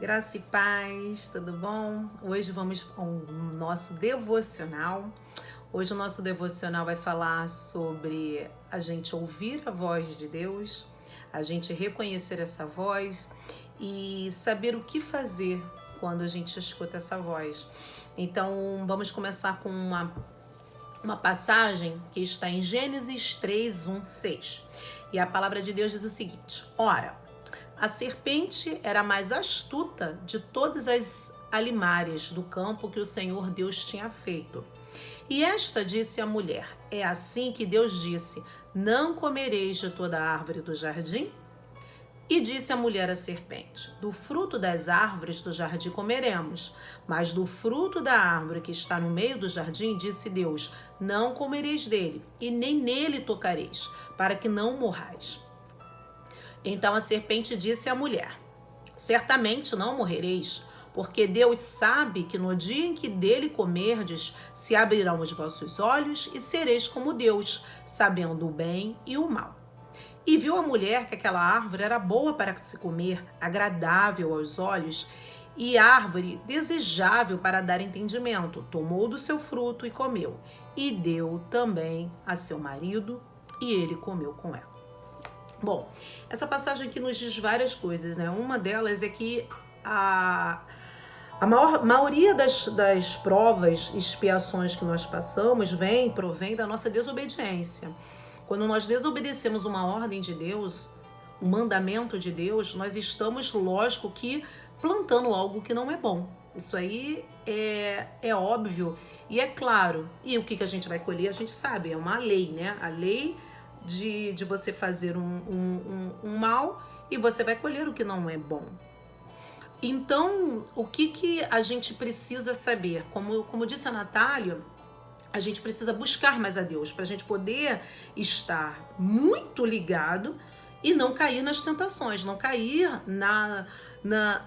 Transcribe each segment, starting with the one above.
Graça e paz, tudo bom? Hoje vamos com o nosso devocional. Hoje o nosso devocional vai falar sobre a gente ouvir a voz de Deus, a gente reconhecer essa voz e saber o que fazer quando a gente escuta essa voz. Então, vamos começar com uma passagem que está em Gênesis 3, 1, 6. E a palavra de Deus diz o seguinte: Ora, a serpente era a mais astuta de todas as alimárias do campo que o Senhor Deus tinha feito. E esta disse à mulher: É assim que Deus disse: Não comereis de toda a árvore do jardim? E disse a mulher à serpente: Do fruto das árvores do jardim comeremos, mas do fruto da árvore que está no meio do jardim, disse Deus: Não comereis dele, e nem nele tocareis, para que não morrais. Então a serpente disse à mulher: Certamente não morrereis, porque Deus sabe que no dia em que dele comerdes, se abrirão os vossos olhos e sereis como Deus, sabendo o bem e o mal. E viu a mulher que aquela árvore era boa para se comer, agradável aos olhos, e árvore desejável para dar entendimento. Tomou do seu fruto e comeu, e deu também a seu marido, e ele comeu com ela. Bom, essa passagem aqui nos diz várias coisas, né? Uma delas é que a maioria das provas, expiações que nós passamos provém da nossa desobediência. Quando nós desobedecemos uma ordem de Deus, um mandamento de Deus, nós estamos, lógico, que plantando algo que não é bom. Isso aí é óbvio e é claro. E o que a gente vai colher, a gente sabe, é uma lei, né? A lei de você fazer um mal e você vai colher o que não é bom. Então, o que a gente precisa saber? Como disse a Natália, a gente precisa buscar mais a Deus para a gente poder estar muito ligado e não cair nas tentações, não cair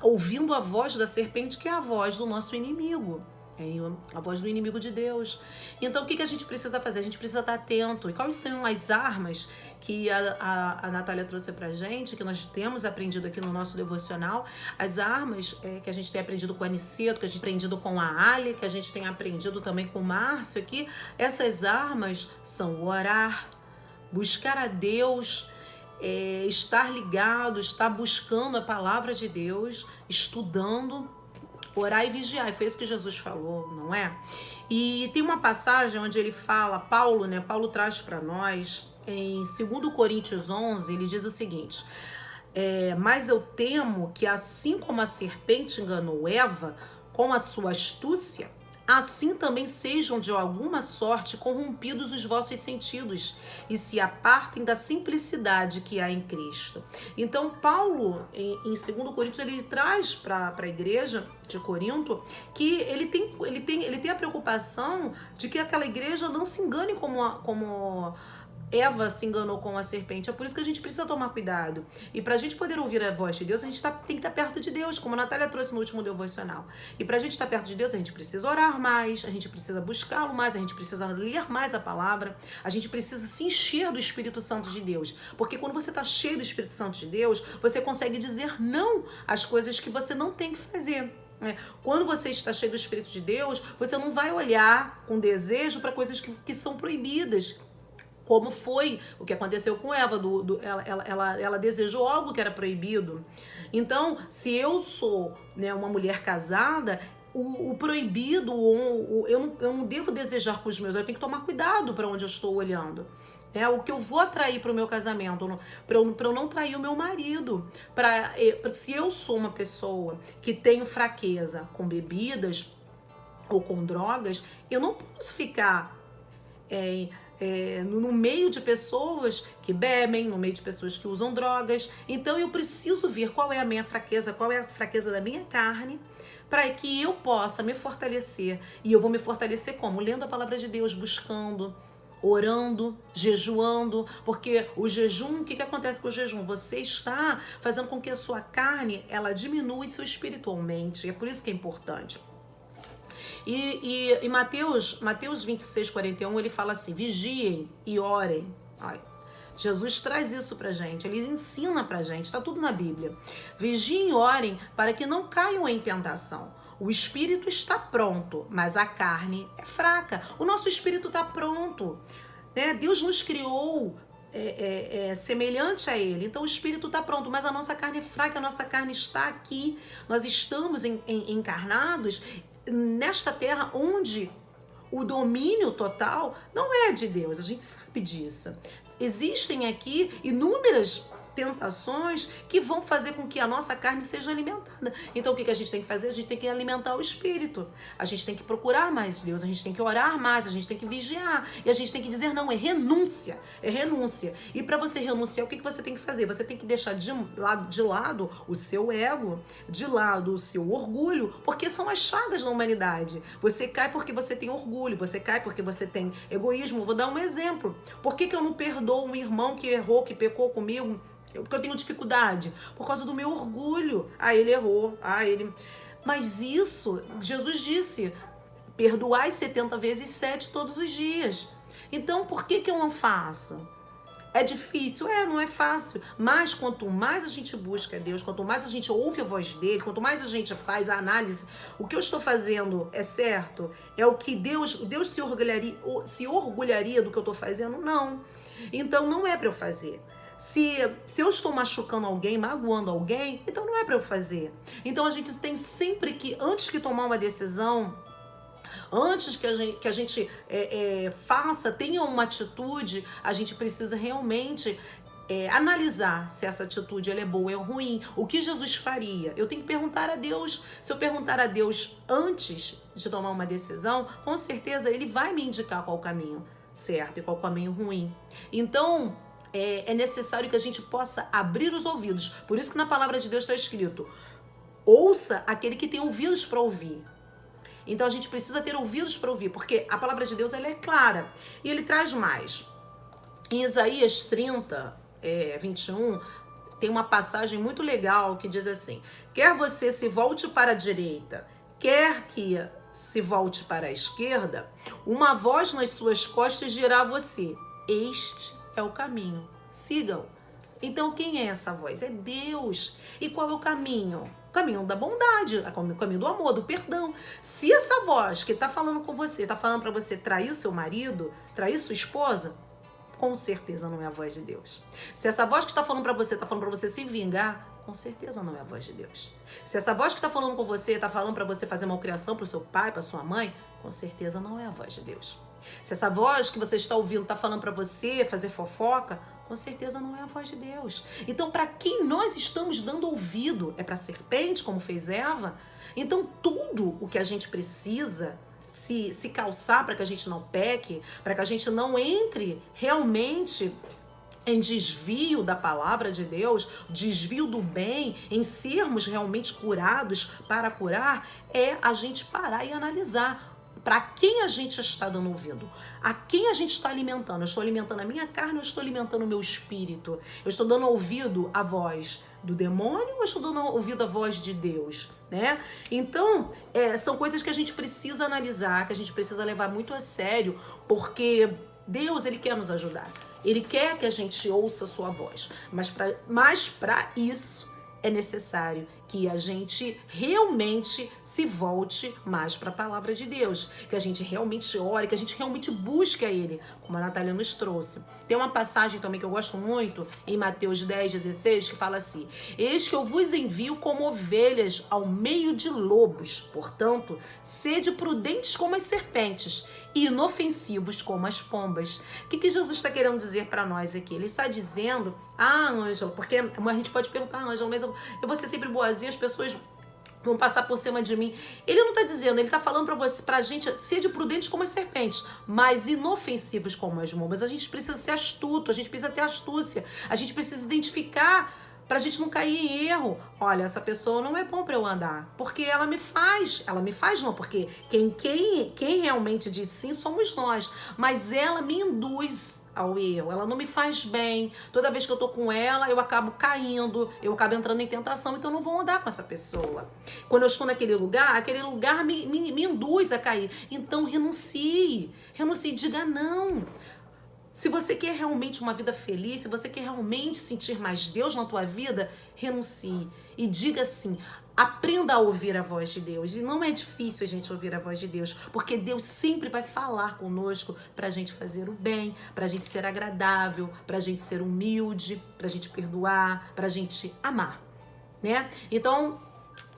ouvindo a voz da serpente, que é a voz do nosso inimigo. A voz do inimigo de Deus. Então, o que a gente precisa fazer? A gente precisa estar atento. E quais são as armas que a Natália trouxe pra gente, que nós temos aprendido aqui no nosso devocional? As armas que a gente tem aprendido com a Aniceto, que a gente tem aprendido com a Ali, que a gente tem aprendido também com o Márcio aqui. Essas armas são o orar, buscar a Deus, estar ligado, estar buscando a palavra de Deus, estudando, orar e vigiar. E foi isso que Jesus falou, não é? E tem uma passagem onde ele fala, Paulo traz para nós, em 2 Coríntios 11, ele diz o seguinte: Mas eu temo que assim como a serpente enganou Eva com a sua astúcia, assim também sejam de alguma sorte corrompidos os vossos sentidos e se apartem da simplicidade que há em Cristo. Então, Paulo, em 2 Coríntios, ele traz para a igreja de Corinto que ele tem a preocupação de que aquela igreja não se engane como Eva se enganou com a serpente. É por isso que a gente precisa tomar cuidado. E pra gente poder ouvir a voz de Deus, a gente tem que estar perto de Deus, como a Natália trouxe no último devocional. E pra gente estar perto de Deus, a gente precisa orar mais, a gente precisa buscá-lo mais, a gente precisa ler mais a palavra, a gente precisa se encher do Espírito Santo de Deus. Porque quando você está cheio do Espírito Santo de Deus, você consegue dizer não às coisas que você não tem que fazer. Quando você está cheio do Espírito de Deus, você não vai olhar com desejo para coisas que são proibidas, como foi o que aconteceu com Eva. Ela desejou algo que era proibido. Então, se eu sou, uma mulher casada, o proibido, eu não devo desejar com os meus, eu tenho que tomar cuidado para onde eu estou olhando. O que eu vou atrair para o meu casamento, para eu não trair o meu marido. Se eu sou uma pessoa que tenho fraqueza com bebidas ou com drogas, eu não posso ficar no meio de pessoas que bebem, no meio de pessoas que usam drogas. Então eu preciso ver qual é a minha fraqueza, qual é a fraqueza da minha carne, para que eu possa me fortalecer. E eu vou me fortalecer como? Lendo a palavra de Deus, buscando, orando, jejuando, porque o jejum, o que acontece com o jejum? Você está fazendo com que a sua carne, ela diminua espiritualmente. É por isso que é importante. E Mateus 26, 41, ele fala assim: vigiem e orem. Jesus traz isso pra gente, ele ensina pra gente, tá tudo na Bíblia. Vigiem e orem para que não caiam em tentação. O espírito está pronto, mas a carne é fraca. O nosso espírito está pronto, né? Deus nos criou semelhante a ele. Então o espírito está pronto, mas a nossa carne é fraca, a nossa carne está aqui. Nós estamos encarnados nesta terra onde o domínio total não é de Deus, a gente sabe disso. Existem aqui inúmeras tentações que vão fazer com que a nossa carne seja alimentada. Então o que a gente tem que fazer? A gente tem que alimentar o espírito. A gente tem que procurar mais Deus, a gente tem que orar mais, a gente tem que vigiar. E a gente tem que dizer não, é renúncia. É renúncia. E para você renunciar, o que você tem que fazer? Você tem que deixar de lado o seu ego, de lado o seu orgulho, porque são as chagas da humanidade. Você cai porque você tem orgulho, você cai porque você tem egoísmo. Vou dar um exemplo. Por que eu não perdoo um irmão que errou, que pecou comigo? Porque eu tenho dificuldade, por causa do meu orgulho. Ele errou, ele... Mas isso, Jesus disse, perdoai 70 vezes 7 todos os dias. Então, por que eu não faço? É difícil? Não é fácil. Mas quanto mais a gente busca Deus, quanto mais a gente ouve a voz dele, quanto mais a gente faz a análise, o que eu estou fazendo é certo? É o que Deus se orgulharia do que eu estou fazendo? Não. Então, não é para eu fazer. Se eu estou machucando alguém, magoando alguém, então não é para eu fazer. Então a gente tem sempre que, antes de tomar uma decisão, antes que a gente faça, tenha uma atitude, a gente precisa realmente analisar se essa atitude ela é boa ou ruim. O que Jesus faria? Eu tenho que perguntar a Deus. Se eu perguntar a Deus antes de tomar uma decisão, com certeza ele vai me indicar qual o caminho certo e qual o caminho ruim. Então, é necessário que a gente possa abrir os ouvidos. Por isso que na palavra de Deus está escrito: ouça aquele que tem ouvidos para ouvir. Então a gente precisa ter ouvidos para ouvir, porque a palavra de Deus ela é clara. E ele traz mais. Em Isaías 30, 21, tem uma passagem muito legal que diz assim: quer você se volte para a direita, quer que se volte para a esquerda, uma voz nas suas costas dirá a você: este é o caminho, sigam. Então quem é essa voz? É Deus. E qual é o caminho? O caminho da bondade, o caminho do amor, do perdão. Se essa voz que está falando com você, está falando para você trair o seu marido, trair sua esposa, com certeza não é a voz de Deus. Se essa voz que está falando para você se vingar, com certeza não é a voz de Deus. Se essa voz que está falando com você, está falando para você fazer malcriação para o seu pai, para sua mãe, com certeza não é a voz de Deus. Se essa voz que você está ouvindo está falando para você fazer fofoca, com certeza não é a voz de Deus. Então, para quem nós estamos dando ouvido? É para a serpente, como fez Eva? Então, tudo o que a gente precisa se calçar para que a gente não peque, para que a gente não entre realmente em desvio da palavra de Deus, desvio do bem, em sermos realmente curados para curar, é a gente parar e analisar para quem a gente está dando ouvido, a quem a gente está alimentando. Eu estou alimentando a minha carne ou eu estou alimentando o meu espírito? Eu estou dando ouvido à voz do demônio ou eu estou dando ouvido à voz de Deus? Né? Então, são coisas que a gente precisa analisar, que a gente precisa levar muito a sério, porque Deus, ele quer nos ajudar. Ele quer que a gente ouça a sua voz. Mas para isso é necessário que a gente realmente se volte mais para a palavra de Deus. Que a gente realmente ore, que a gente realmente busque a Ele, como a Natália nos trouxe. Tem uma passagem também que eu gosto muito, em Mateus 10:16, que fala assim: eis que eu vos envio como ovelhas ao meio de lobos. Portanto, sede prudentes como as serpentes e inofensivos como as pombas. O que Jesus está querendo dizer para nós aqui? Ele está dizendo: Ângela, porque a gente pode perguntar: Ângela, mas eu vou ser sempre boazinha, as pessoas vão passar por cima de mim. Ele não está dizendo, ele está falando para a gente ser de prudentes como as serpentes, mas inofensivos como as pombas. A gente precisa ser astuto, a gente precisa ter astúcia, a gente precisa identificar para a gente não cair em erro. Olha, essa pessoa não é bom para eu andar, porque ela me faz não, porque quem realmente diz sim somos nós, mas ela me induz ao erro, ela não me faz bem. Toda vez que eu tô com ela, eu acabo caindo, eu acabo entrando em tentação, então eu não vou andar com essa pessoa. Quando eu estou naquele lugar, aquele lugar me induz a cair. Então renuncie, diga não. Se você quer realmente uma vida feliz, se você quer realmente sentir mais Deus na tua vida, renuncie e diga assim: aprenda a ouvir a voz de Deus. E não é difícil a gente ouvir a voz de Deus, porque Deus sempre vai falar conosco pra gente fazer o bem, pra gente ser agradável, pra gente ser humilde, pra gente perdoar, pra gente amar, né? Então,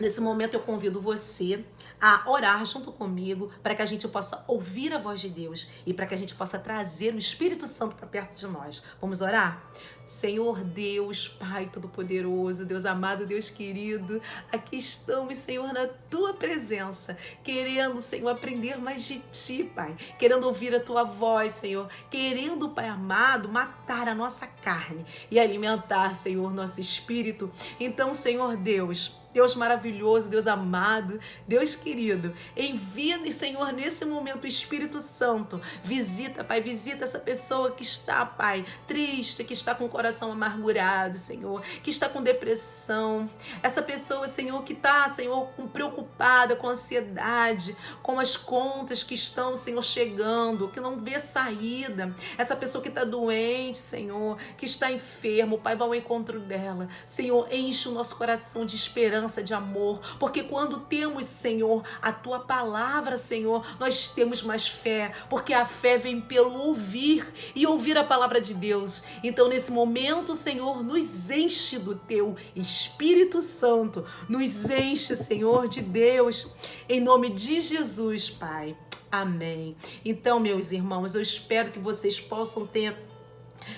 nesse momento eu convido você a orar junto comigo para que a gente possa ouvir a voz de Deus e para que a gente possa trazer o Espírito Santo para perto de nós. Vamos orar? Senhor Deus, Pai Todo-Poderoso, Deus amado, Deus querido, aqui estamos, Senhor, na Tua presença, querendo, Senhor, aprender mais de Ti, Pai, querendo ouvir a Tua voz, Senhor, querendo, Pai amado, matar a nossa carne e alimentar, Senhor, nosso espírito. Então, Senhor Deus maravilhoso, Deus amado, Deus querido, envia, Senhor, nesse momento o Espírito Santo. Visita, Pai, visita essa pessoa que está, Pai, triste, que está com o coração amargurado, Senhor, que está com depressão. Essa pessoa, Senhor, que está, Senhor, preocupada, com ansiedade, com as contas que estão, Senhor, chegando, que não vê saída. Essa pessoa que está doente, Senhor, que está enfermo, Pai, vá ao encontro dela. Senhor, enche o nosso coração de esperança, de amor, porque quando temos, Senhor, a Tua palavra, Senhor, nós temos mais fé, porque a fé vem pelo ouvir e ouvir a palavra de Deus. Então, nesse momento, Senhor, nos enche do Teu Espírito Santo, nos enche, Senhor, de Deus, em nome de Jesus, Pai. Amém. Então, meus irmãos, eu espero que vocês possam ter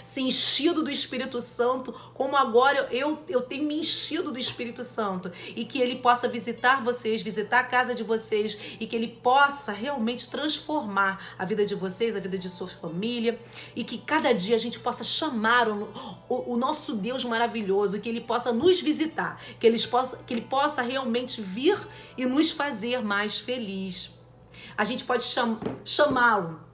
se enchido do Espírito Santo, como agora eu tenho me enchido do Espírito Santo, e que Ele possa visitar vocês, visitar a casa de vocês, e que Ele possa realmente transformar a vida de vocês, a vida de sua família, e que cada dia a gente possa chamar o nosso Deus maravilhoso, que Ele possa nos visitar, que Ele possa realmente vir e nos fazer mais felizes. A gente pode chamá-lo.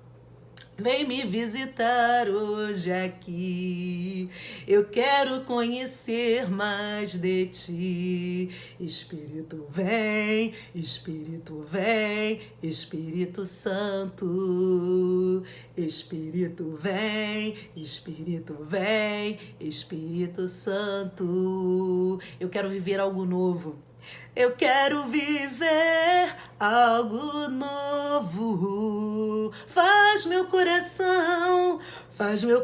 Vem me visitar hoje aqui, eu quero conhecer mais de Ti. Espírito vem, Espírito vem, Espírito Santo. Espírito vem, Espírito vem, Espírito Santo. Eu quero viver algo novo. Eu quero viver algo novo. Faz meu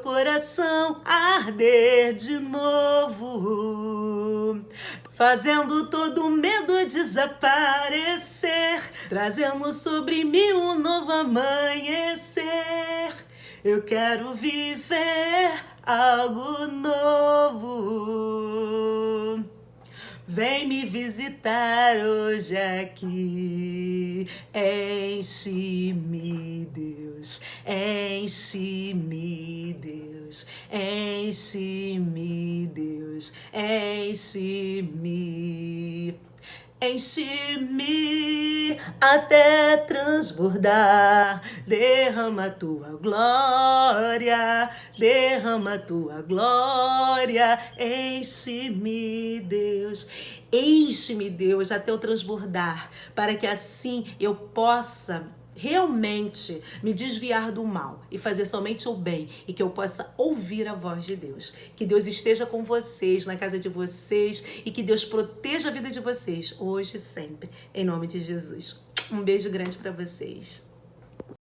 coração arder de novo, fazendo todo medo desaparecer, trazendo sobre mim um novo amanhecer. Eu quero viver algo novo. Vem me visitar hoje aqui, enche-me, Deus, enche-me, Deus, enche-me, Deus, enche-me. Enche-me até transbordar, derrama Tua glória, derrama Tua glória, enche-me, Deus, até eu transbordar, para que assim eu possa realmente me desviar do mal e fazer somente o bem, e que eu possa ouvir a voz de Deus. Que Deus esteja com vocês, na casa de vocês, e que Deus proteja a vida de vocês, hoje e sempre, em nome de Jesus. Um beijo grande para vocês.